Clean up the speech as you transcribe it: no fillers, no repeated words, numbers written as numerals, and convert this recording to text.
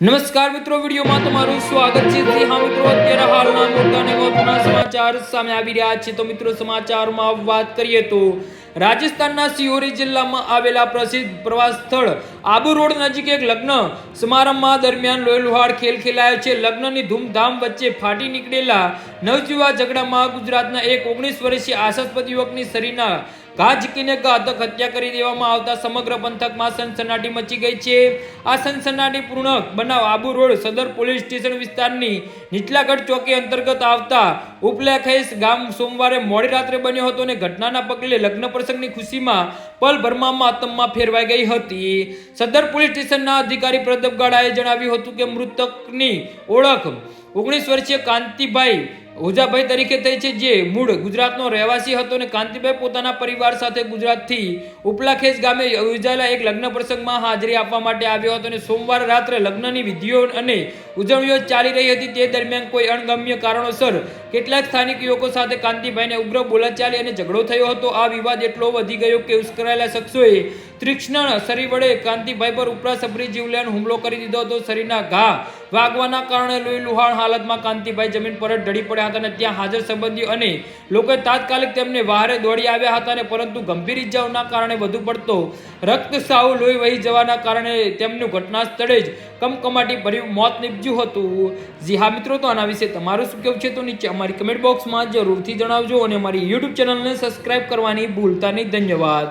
નમસ્કાર મિત્રો, વિડીયોમાં તમારું સ્વાગત છે। હા મિત્રો, અત્યારે હાલના મોટા અને મહત્વના સમાચાર સામે આવી રહ્યા છે। તો મિત્રો, સમાચારમાં વાત કરીએ તો રાજસ્થાનના સિહોરી જિલ્લામાં આવેલા પ્રસિદ્ધ પ્રવાસ સ્થળ આબુ રોડ નજીક એક લગ્ન સમારંભમાં દરમિયાન લોહીલુહાણ ખેલ ખેલાયો છે। લગ્નની ધૂમધામ વચ્ચે ફાટી નીકળેલા નવજીવા ઝઘડામાં ગુજરાતના એક 19 વર્ષીય આશાસ્પદ યુવકની શરીરના ઘા ઝીકીને ઘાતક હત્યા કરી દેવામાં આવતા સમગ્ર પંથકમાં સનસનાટી મચી ગઈ છે। આ સનસનાટીપૂર્ણ બનાવ આબુ રોડ સદર પોલીસ સ્ટેશન વિસ્તારની નીચલાગઢ ચોકી અંતર્ગત આવતા ઉપલેખેસ ગામ સોમવારે મોડી રાત્રે બન્યો હતો અને ઘટનાના પગલે લગ્ન પ્રસંગની ખુશીમાં પલભરમાં માતમમાં ફેરવાઈ ગઈ હતી। સદર પોલીસ સ્ટેશનના અધિકારી પ્રદીપ ગાડાએ જણાવ્યું હતું કે મૃતકની ઓળખ 19 વર્ષીય કાંતિભાઈ ઓઝાભાઈ તરીકે થઈ છે, જે મૂળ ગુજરાતનો રહેવાસી હતો અને કાંતિભાઈ પોતાના પરિવાર સાથે ગુજરાતથી ઉપલાખેસ ગામે યોજાયેલા એક લગ્ન પ્રસંગમાં હાજરી આપવા માટે આવ્યો હતો અને સોમવારે રાત્રે લગ્નની વિધિઓ અને ઉજવણીઓ ચાલી રહી હતી। તે દરમિયાન કોઈ અણગમ્ય કારણોસર કેટલાક સ્થાનિક યુવકો સાથે કાંતિભાઈને ઉગ્ર બોલાચાલી અને ઝઘડો થયો હતો। આ વિવાદ એટલો વધી ગયો કે ઉશ્કેરાયેલા શખ્સોએ તીક્ષ્ણ શરીર વડે કાંતિભાઈ પર ઉપરાસપરી જીવલેણ હુમલો કરી દીધો હતો। શરીરના ઘા વાગવાના કારણે લોહીલુહાણ હાલતમાં કાંતિભાઈ જમીન પર જ ઢળી પડ્યા હતા અને ત્યાં હાજર સંબંધીઓ અને લોકોએ તાત્કાલિક તેમને બહાર દોડી આવ્યા હતા અને પરંતુ ગંભીર ઇજાઓના કારણે વધુ પડતો રક્તસ્રાવ લોહી વહી જવાના કારણે તેમનું ઘટના સ્થળે જ કમકમાટી ભર્યું મોત નીપજ્યું હતું। જી હા મિત્રો, તો આના વિશે તમારું શું કહેવું છે તો નીચે અમારી કમેન્ટ બોક્સમાં જરૂરથી જણાવજો અને અમારી યુટ્યુબ ચેનલને સબસ્ક્રાઇબ કરવાની ભૂલતા નહીં। ધન્યવાદ।